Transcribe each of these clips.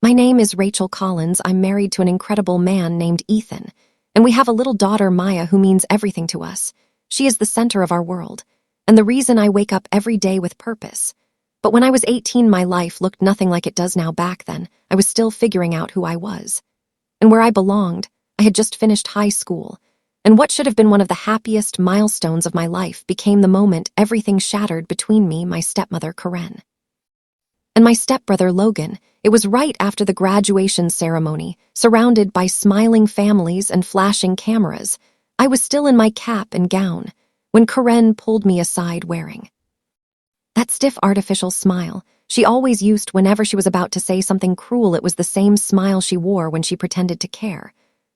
My name is Rachel Collins. I'm married to an incredible man named Ethan, and we have a little daughter, Maya, who means everything to us. She is the center of our world, and the reason I wake up every day with purpose. But when I was 18, my life looked nothing like it does now. Back then, I was still figuring out who I was and where I belonged. I had just finished high school, and what should have been one of the happiest milestones of my life became the moment everything shattered between me, my stepmother, Karen, and my stepbrother, Logan. It was right after the graduation ceremony, surrounded by smiling families and flashing cameras. I was still in my cap and gown when Karen pulled me aside, wearing that stiff artificial smile she always used whenever she was about to say something cruel. It was the same smile she wore when she pretended to care.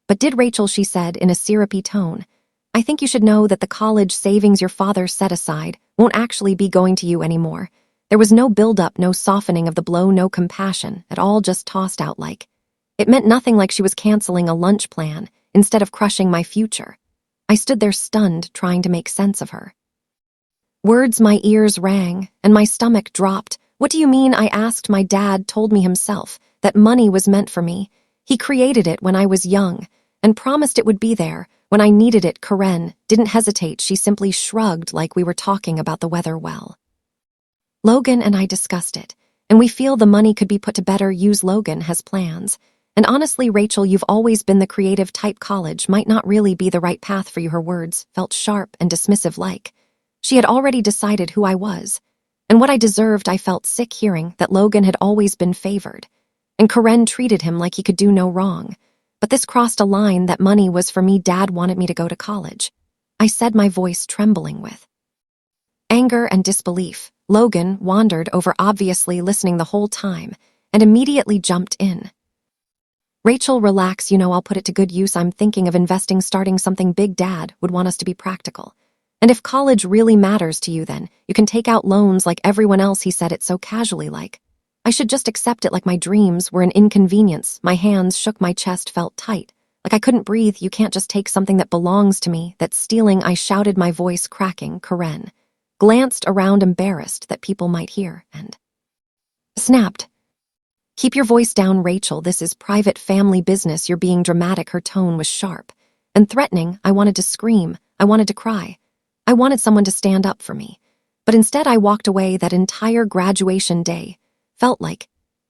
"But did Rachel," she said in a syrupy tone, "I think you should know that the college savings your father set aside won't actually be going to you anymore." There was no build-up, no softening of the blow, no compassion, at all, just tossed out like it meant nothing, like she was canceling a lunch plan instead of crushing my future. I stood there stunned, trying to make sense of her words. My ears rang, and my stomach dropped. "What do you mean?" I asked. "My dad told me himself that money was meant for me. He created it when I was young and promised it would be there when I needed it." Karen didn't hesitate. She simply shrugged, like we were talking about the weather. "Well, Logan and I discussed it, and we feel the money could be put to better use. Logan has plans. And honestly, Rachel, you've always been the creative type. College might not really be the right path for you." Her words felt sharp and dismissive, like she had already decided who I was and what I deserved. I felt sick hearing that Logan had always been favored, and Karen treated him like he could do no wrong. But this crossed a line. That money was for me. Dad wanted me to go to college, I said, my voice trembling with anger and disbelief. Logan wandered over, obviously listening the whole time, and immediately jumped in. "Rachel, relax. I'll put it to good use. I'm thinking of investing, starting something big. Dad would want us to be practical. And if college really matters to you, then you can take out loans like everyone else." He said it so casually, like I should just accept it, like my dreams were an inconvenience. My hands shook, my chest felt tight, like I couldn't breathe. "You can't just take something that belongs to me. That's stealing," I shouted, my voice cracking. Karen glanced around, embarrassed that people might hear, and snapped, "Keep your voice down, Rachel. This is private family business. You're being dramatic." Her tone was sharp and threatening. I wanted to scream. I wanted to cry. I wanted someone to stand up for me. But instead I walked away. That entire graduation day felt like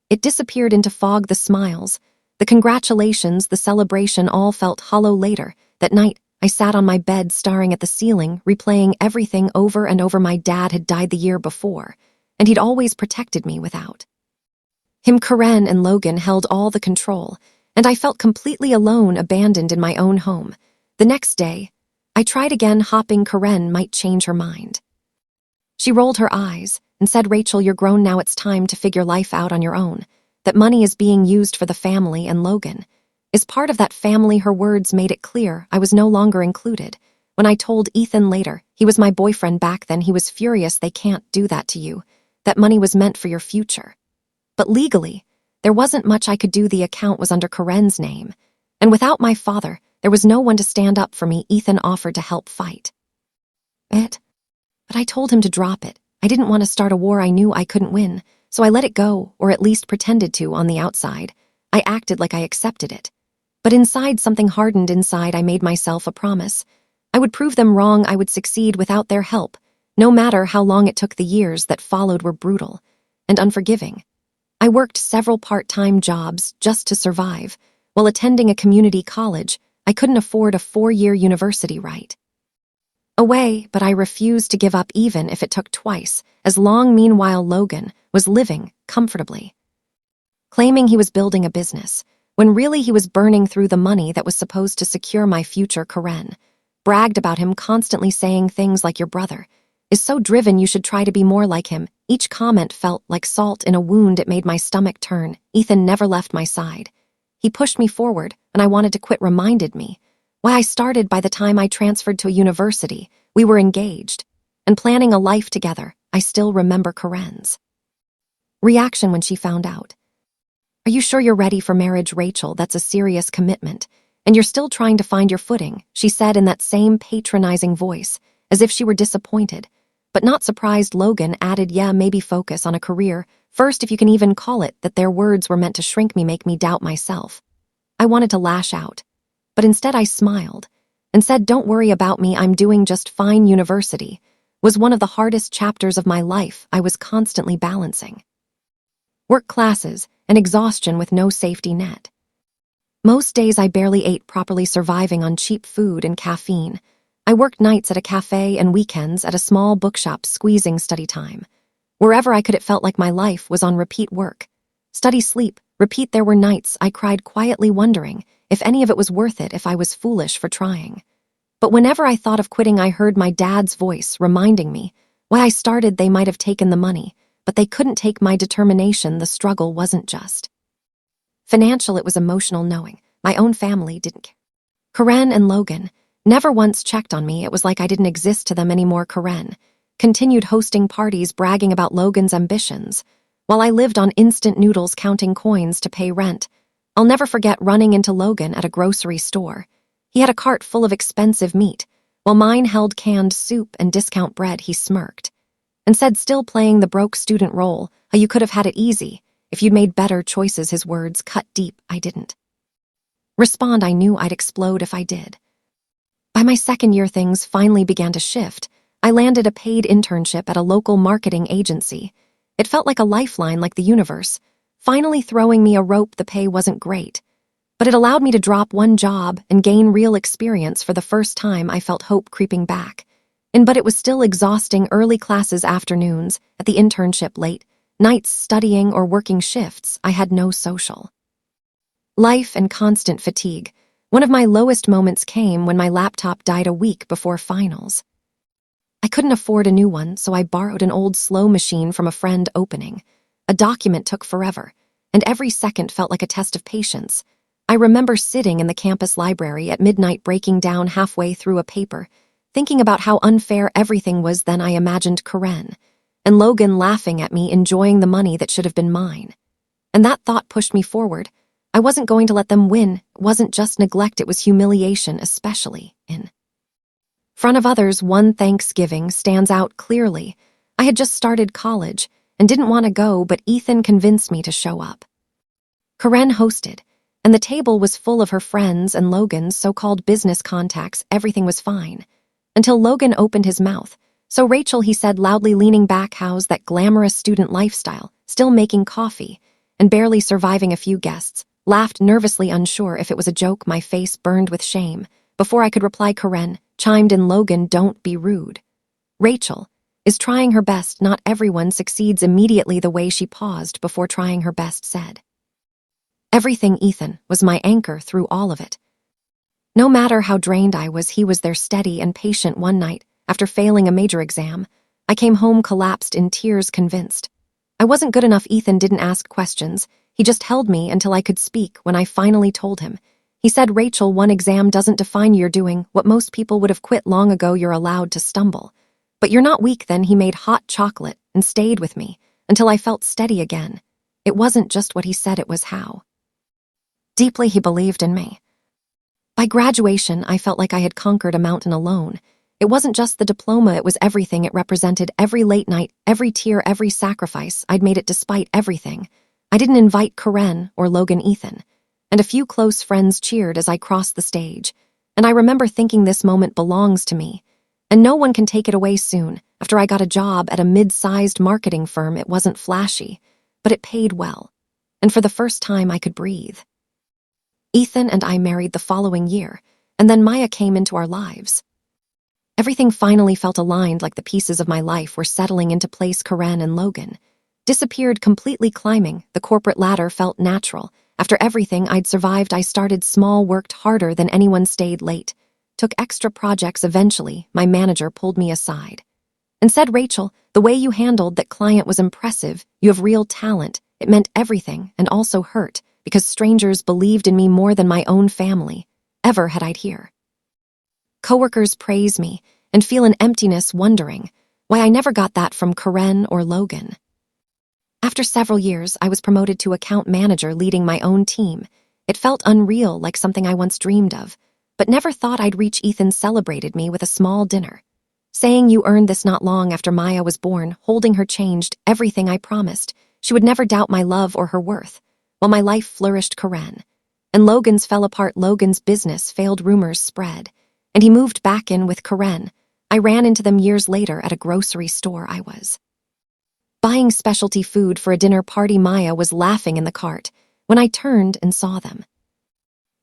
it disappeared into fog. The smiles, the congratulations, the celebration all felt hollow. Later that night, I sat on my bed staring at the ceiling, replaying everything over and over. My dad had died the year before, and he'd always protected me. Without him, Karen and Logan held all the control, and I felt completely alone, abandoned in my own home. The next day, I tried again, hoping Karen might change her mind. She rolled her eyes and said, "Rachel, you're grown now. It's time to figure life out on your own. That money is being used for the family, and Logan is part of that family." Her words made it clear I was no longer included. When I told Ethan later, he was my boyfriend back then, he was furious. "They can't do that to you. That money was meant for your future." But legally, there wasn't much I could do. The account was under Karen's name, and without my father, there was no one to stand up for me. Ethan offered to help fight it, but I told him to drop it. I didn't want to start a war I knew I couldn't win, so I let it go, or at least pretended to. On the outside, I acted like I accepted it. But inside, something hardened. Inside, I made myself a promise. I would prove them wrong. I would succeed without their help, no matter how long it took. The years that followed were brutal and unforgiving. I worked several part-time jobs just to survive. While attending a community college, I couldn't afford a 4-year university right away, but I refused to give up, even if it took twice as long. Meanwhile, Logan was living comfortably, claiming he was building a business, when really he was burning through the money that was supposed to secure my future. Karen bragged about him, constantly saying things like, "Your brother is so driven, you should try to be more like him." Each comment felt like salt in a wound. It made my stomach turn. Ethan never left my side. He pushed me forward, and I wanted to quit. Reminded me why I started. By the time I transferred to a university, we were engaged and planning a life together. I still remember Karen's reaction when she found out. "Are you sure you're ready for marriage, Rachel? That's a serious commitment, and you're still trying to find your footing," she said in that same patronizing voice, as if she were disappointed. But not surprised, Logan added, "Yeah, maybe focus on a career first, if you can even call it that." Their words were meant to shrink me, make me doubt myself. I wanted to lash out, but instead I smiled and said, "Don't worry about me, I'm doing just fine." University was one of the hardest chapters of my life. I was constantly balancing work, classes, and exhaustion with no safety net. Most days I barely ate properly, surviving on cheap food and caffeine. I worked nights at a cafe and weekends at a small bookshop, squeezing study time. Wherever I could, it felt like my life was on repeat: work, study, sleep, repeat. There were nights I cried quietly, wondering if any of it was worth it, if I was foolish for trying. But whenever I thought of quitting, I heard my dad's voice reminding me why I started. They might have taken the money, but they couldn't take my determination. The struggle wasn't just financial, it was emotional, knowing my own family didn't care. Karen and Logan never once checked on me. It was like I didn't exist to them anymore. Karen continued hosting parties, bragging about Logan's ambitions, while I lived on instant noodles, counting coins to pay rent. I'll never forget running into Logan at a grocery store. He had a cart full of expensive meat, while mine held canned soup and discount bread. He smirked and said, still playing the broke student role, "How you could have had it easy if you'd made better choices." His words cut deep. I didn't respond. I knew I'd explode if I did. By my second year, things finally began to shift. I landed a paid internship at a local marketing agency. It felt like a lifeline, like the universe finally throwing me a rope. The pay wasn't great, but it allowed me to drop one job and gain real experience. For the first time, I felt hope creeping back. But it was still exhausting. Early classes, afternoons at the internship, late nights studying or working shifts. I had no social life and constant fatigue. One of my lowest moments came when my laptop died a week before finals. I couldn't afford a new one, so I borrowed an old slow machine from a friend. Opening a document took forever, and every second felt like a test of patience. I remember sitting in the campus library at midnight, breaking down halfway through a paper, thinking about how unfair everything was. Then I imagined Karen and Logan laughing at me, enjoying the money that should have been mine. And that thought pushed me forward. I wasn't going to let them win. It wasn't just neglect, it was humiliation, especially in front of others. One Thanksgiving stands out clearly. I had just started college and didn't want to go, but Ethan convinced me to show up. Karen hosted, and the table was full of her friends and Logan's so-called business contacts. Everything was fine until Logan opened his mouth. "So Rachel," he said loudly, leaning back, "how's that glamorous student lifestyle? Still making coffee and barely surviving a few guests?" Laughed nervously, unsure if it was a joke. My face burned with shame. Before I could reply, Karen chimed in, "Logan, don't be rude. Rachel is trying her best. Not everyone succeeds immediately." The way she paused before trying her best said everything. Ethan was my anchor through all of it. No matter how drained I was, he was there, steady and patient. One night, after failing a major exam, I came home, collapsed in tears, convinced I wasn't good enough. Ethan didn't ask questions. He just held me until I could speak. When I finally told him, he said, "Rachel, one exam doesn't define you. You're doing what most people would have quit long ago. You're allowed to stumble, but you're not weak." Then he made hot chocolate and stayed with me until I felt steady again. It wasn't just what he said, it was how deeply he believed in me. By graduation, I felt like I had conquered a mountain alone. It wasn't just the diploma, it was everything. It represented every late night, every tear, every sacrifice. I'd made it despite everything. I didn't invite Karen or Logan. Ethan and a few close friends cheered as I crossed the stage, and I remember thinking, this moment belongs to me, and no one can take it away. Soon after, I got a job at a mid-sized marketing firm. It wasn't flashy, but it paid well, and for the first time I could breathe. Ethan and I married the following year, and then Maya came into our lives. Everything finally felt aligned, like the pieces of my life were settling into place. Karen and Logan disappeared completely. Climbing the corporate ladder felt natural. After everything I'd survived, I started small, worked harder than anyone, stayed late, took extra projects. Eventually, my manager pulled me aside and said, "Rachel, the way you handled that client was impressive. You have real talent." It meant everything, and also hurt, because strangers believed in me more than my own family ever had. I'd hear coworkers praise me and feel an emptiness, wondering why I never got that from Karen or Logan. After several years, I was promoted to account manager, leading my own team. It felt unreal, like something I once dreamed of, but never thought I'd reach. Ethan celebrated me with a small dinner, saying you earned this not long after Maya was born, holding her changed everything I promised. She would never doubt my love or her worth. While my life flourished, Karen. And Logan's fell apart. Logan's business failed, rumors spread. And he moved back in with Karen. I ran into them years later at a grocery store. I was buying specialty food for a dinner party. Maya was laughing in the cart when I turned and saw them.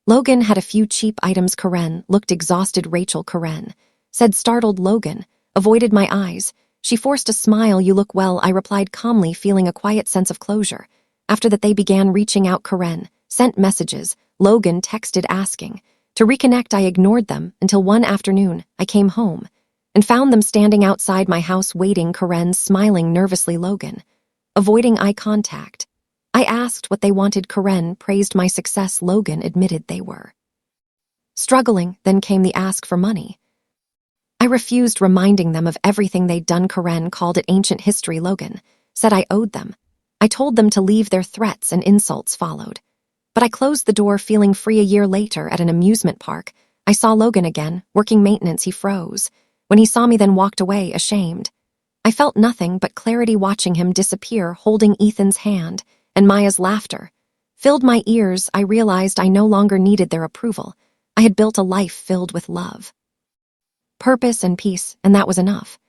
Logan had a few cheap items. Karen looked exhausted. Rachel, Karen said, startled. Logan avoided my eyes. She forced a smile. You look well, I replied calmly, feeling a quiet sense of closure. After that, they began reaching out. Karen sent messages. Logan texted asking to reconnect. I ignored them until one afternoon I came home and found them standing outside my house waiting. Karen smiling nervously. Logan avoiding eye contact. I asked what they wanted. Karen praised my success. Logan admitted they were struggling. Then came the ask for money. I refused, reminding them of everything they'd done. Karen called it ancient history. Logan said I owed them. I told them to leave. Their threats and insults followed. But I closed the door, feeling free. A year later, at an amusement park, I saw Logan again, working maintenance. He froze when he saw me, then walked away, ashamed. I felt nothing but clarity watching him disappear, holding Ethan's hand, and Maya's laughter filled my ears. I realized I no longer needed their approval. I had built a life filled with love, purpose, and peace, and that was enough.